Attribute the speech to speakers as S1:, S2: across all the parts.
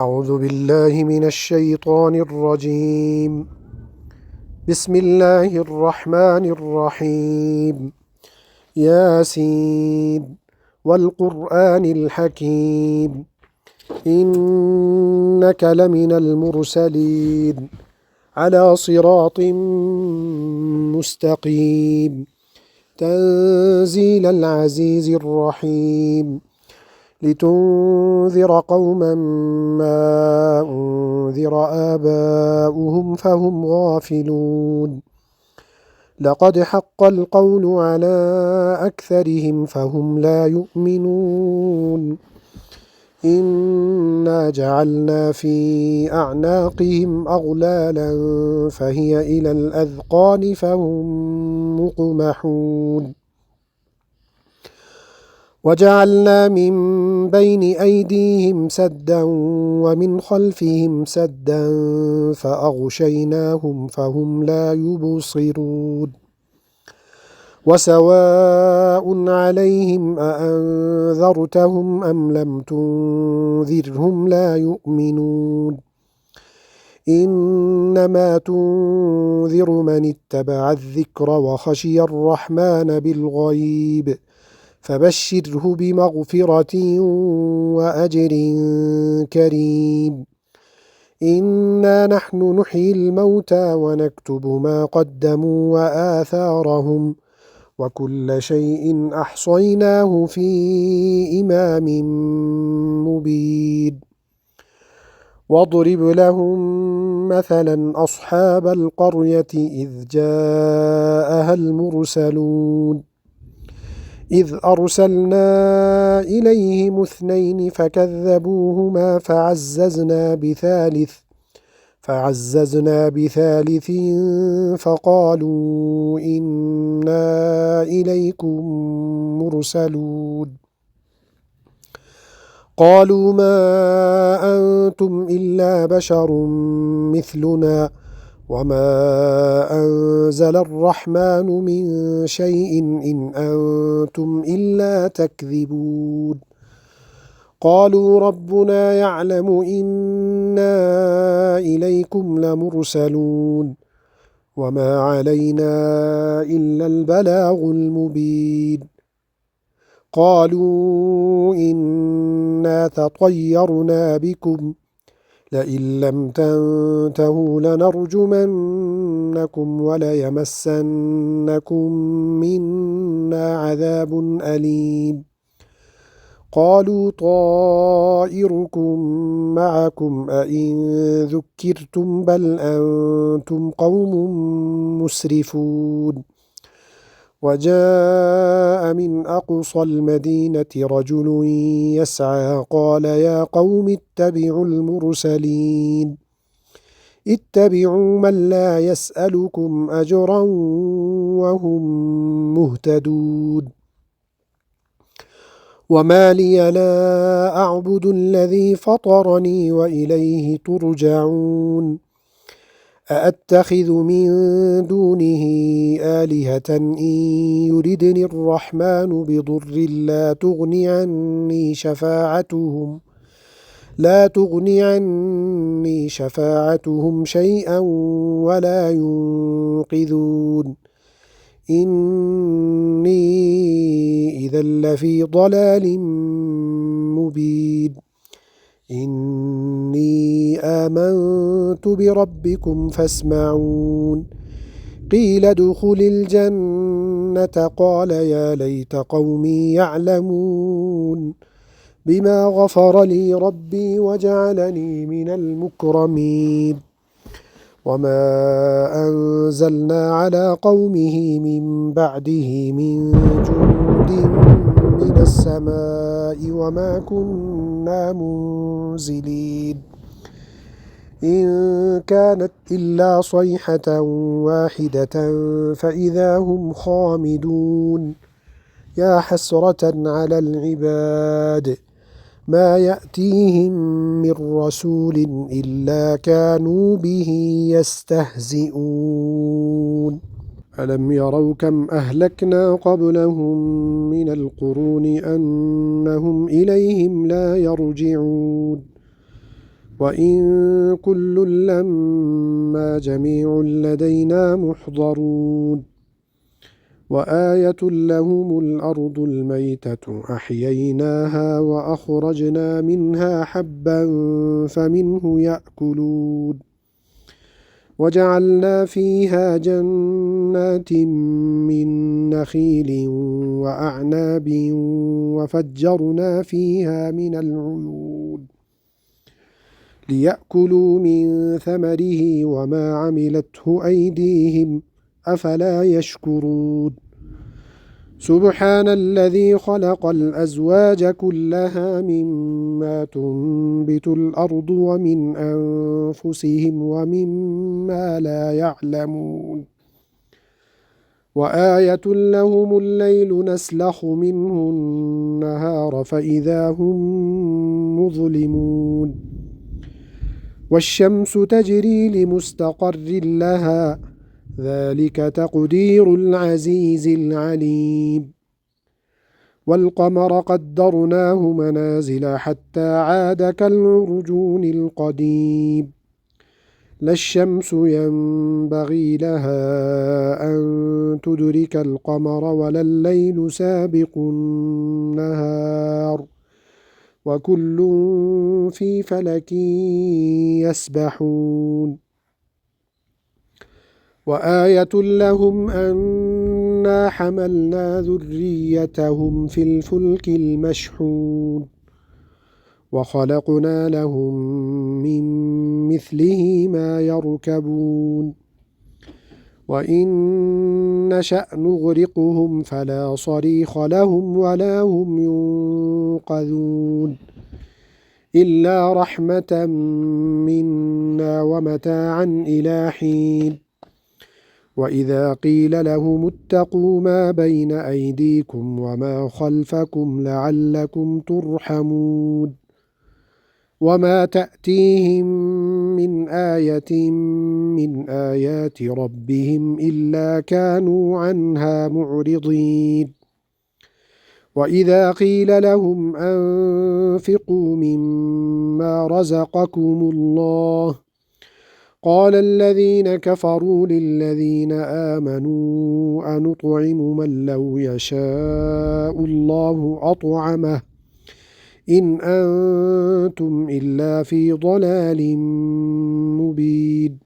S1: أعوذ بالله من الشيطان الرجيم. بسم الله الرحمن الرحيم. ياسين والقرآن الحكيم إنك لمن المرسلين على صراط مستقيم تنزيل العزيز الرحيم لتنذر قوما ما أنذر آباؤهم فهم غافلون لقد حق القول على أكثرهم فهم لا يؤمنون إنا جعلنا في أعناقهم أغلالا فهي إلى الأذقان فهم مقمحون وجعلنا من بين أيديهم سدا ومن خلفهم سدا فأغشيناهم فهم لا يبصرون وسواء عليهم أأنذرتهم أم لم تنذرهم لا يؤمنون إنما تنذر من اتبع الذكر وخشي الرحمن بالغيب فبشره بمغفرة وأجر كريم إنا نحن نحيي الموتى ونكتب ما قدموا وآثارهم وكل شيء أحصيناه في إمام مبين واضرب لهم مثلا أصحاب القرية إذ جاءها المرسلون إذ أرسلنا إليهم 2 فكذبوهما فعززنا بثالث فقالوا إنا إليكم مرسلون قالوا ما أنتم إلا بشر مثلنا وما أنزل الرحمن من شيء إن أنتم إلا تكذبون قالوا ربنا يعلم إنا إليكم لمرسلون وما علينا إلا البلاغ المبين قالوا إنا تطيرنا بكم لئن لم تنتهوا لنرجمنكم وليمسنكم منا عذاب أليم قالوا طائركم معكم أئن ذكرتم بل أنتم قوم مسرفون وجاء من أقصى المدينة رجل يسعى قال يا قوم اتبعوا المرسلين اتبعوا من لا يسألكم أجرا وهم مهتدون وما لي لا أعبد الذي فطرني وإليه ترجعون أأتخذ من دونه آلهة إن يردني الرحمن بضر لا تغني عني شفاعتهم شيئا ولا ينقذون إني إذا لفي ضلال مبين إني آمنت بربكم فاسمعون قيل ادخل الجنة قال يا ليت قومي يعلمون بما غفر لي ربي وجعلني من المكرمين وما أنزلنا على قومه من بعده من جند من السماء وما كنا منزلين إن كانت إلا صيحة واحدة فإذا هم خامدون يا حسرة على العباد ما يأتيهم من رسول إلا كانوا به يستهزئون ألم يروا كم أهلكنا قبلهم من القرون أنهم إليهم لا يرجعون وإن كل لما جميع لدينا محضرون وآية لهم الأرض الميتة أحييناها وأخرجنا منها حبا فمنه يأكلون وجعلنا فيها جنات من نخيل وأعناب وفجرنا فيها من العيون ليأكلوا من ثمره وما عملته أيديهم أفلا يشكرون سبحان الذي خلق الأزواج كلها مما تنبت الأرض ومن أنفسهم ومما لا يعلمون وآية لهم الليل نسلخ منه النهار فإذا هم مظلمون والشمس تجري لمستقر لها ذلك تقدير العزيز العليم والقمر قدرناه منازل حتى عاد كالعرجون القديم لا الشمس ينبغي لها أن تدرك القمر ولا الليل سابق النهار وكل في فلك يسبحون وآية لهم أنا حملنا ذريتهم في الفلك المشحون وخلقنا لهم من مثله ما يركبون وإن نشأ نغرقهم فلا صريخ لهم ولا هم ينقذون إلا رحمة منا ومتاعا إلى حين وإذا قيل لهم اتقوا ما بين أيديكم وما خلفكم لعلكم ترحمون وما تأتيهم من آية من آيات ربهم إلا كانوا عنها معرضين وإذا قيل لهم أنفقوا مما رزقكم الله قال الذين كفروا للذين آمنوا أنطعم من لو يشاء الله أطعمه إن أنتم إلا في ضلال مبين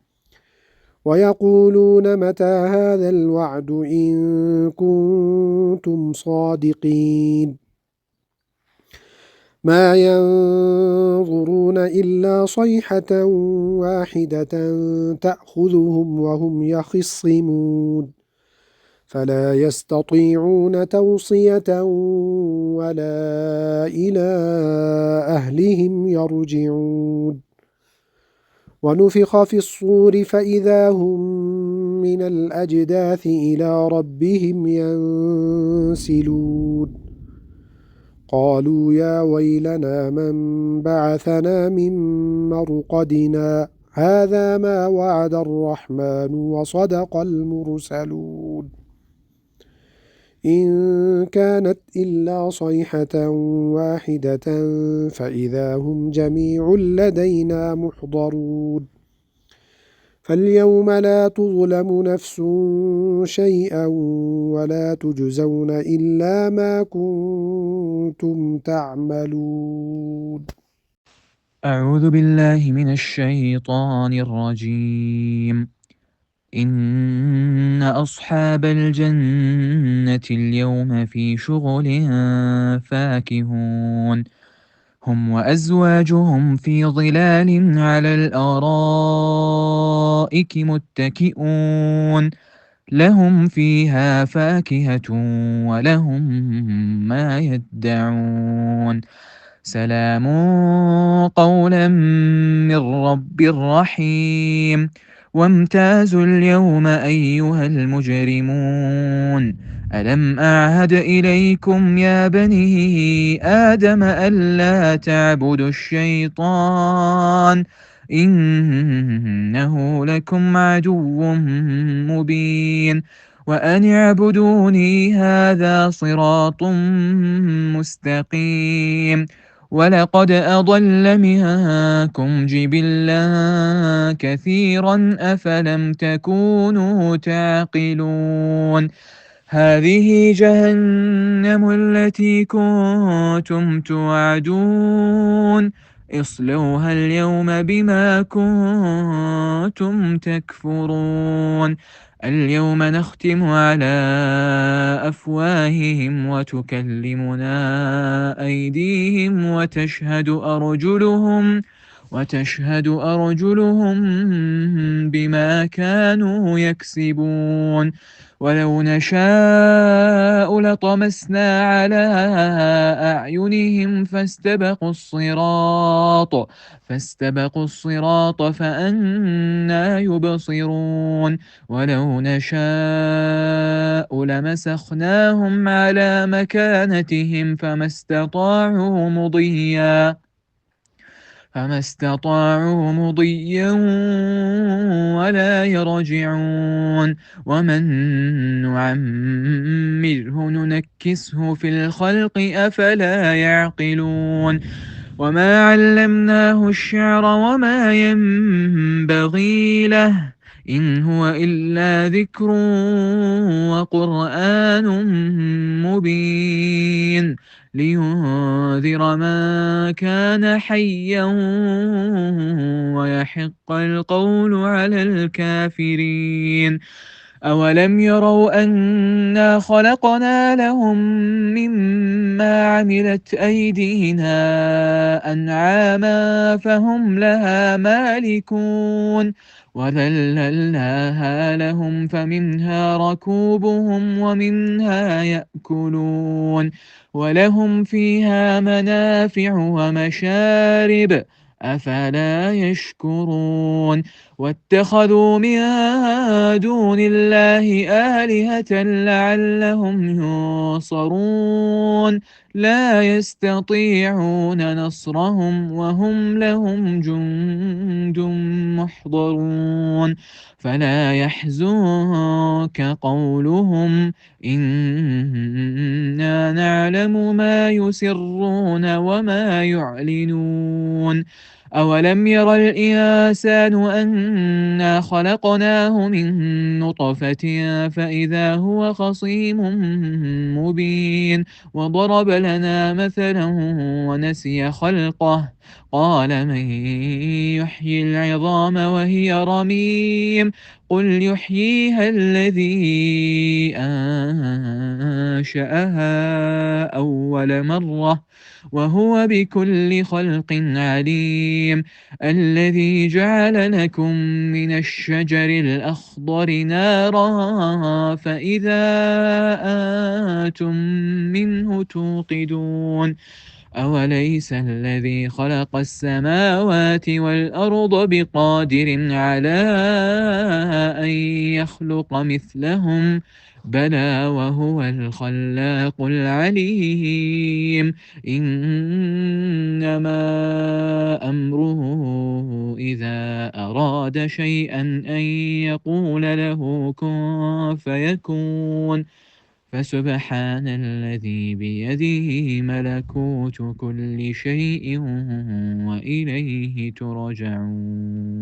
S1: ويقولون متى هذا الوعد إن كنتم صادقين ما ينظرون إلا صيحة واحدة تأخذهم وهم يخصمون فلا يستطيعون توصية ولا إلى أهلهم يرجعون ونفخ في الصور فإذا هم من الأجداث إلى ربهم ينسلون قالوا يا ويلنا من بعثنا من مرقدنا هذا ما وعد الرحمن وصدق المرسلون إن كانت إلا صيحة واحدة فإذا هم جميع لدينا محضرون فاليوم لا تظلم نفس شيئا ولا تجزون إلا ما كنتم تعملون.
S2: أعوذ بالله من الشيطان الرجيم. إن أصحاب الجنة اليوم في شغل فاكهون هم وأزواجهم في ظلال على الأرائك متكئون لهم فيها فاكهة ولهم ما يدعون سلام قولا من رب رحيم وامتازوا اليوم أيها المجرمون ألم أعهد إليكم يا بني آدم ألا تعبدوا الشيطان إنه لكم عدو مبين وأن اعبدوني هذا صراط مستقيم ولقد أضل منكم جبلا كثيرا أفلم تكونوا تعقلون هذه جهنم التي كنتم توعدون اصلوها اليوم بما كنتم تكفرون اليوم نختم على أفواههم وتكلمنا أيديهم وتشهد أرجلهم بما كانوا يكسبون ولو نشاء لطمسنا على أعينهم فاستبقوا الصراط فأنى يبصرون ولو نشاء لمسخناهم على مكانتهم فما استطاعوا مضيا ولا يرجعون ومن نعمره ننكسه في الخلق أفلا يعقلون وما علمناه الشعر وما ينبغي له إن هو إلا ذكر وقرآن مبين لينذر من كان حيا ويحق القول على الكافرين أولم يروا أنا خلقنا لهم مما عملت أيدينا أنعاما فهم لها مالكون وذللناها لهم فمنها ركوبهم ومنها يأكلون ولهم فيها منافع ومشارب أفلا يشكرون واتخذوا من دون الله آلهة لعلهم ينصرون لا يستطيعون نصرهم وهم لهم جند محضرون فلا يحزنك قولهم إنا نعلم ما يسرون وما يعلنون أولم ير الإنسان أنا خلقناه من نطفة فإذا هو خصيم مبين وضرب لنا مثلا ونسي خلقه قال من يحيي العظام وهي رميم قل يحييها الذي أنشأها أول مرة وهو بكل خلق عليم الذي جعل لكم من الشجر الأخضر نارا فإذا أنتم منه توقدون أوليس الذي خلق السماوات والأرض بقادر على أن يخلق مثلهم بلى وهو الخلاق العليم إنما أمره إذا أراد شيئا أن يقول له كن فيكون فسبحان الذي بيده ملكوت كل شيء وإليه ترجعون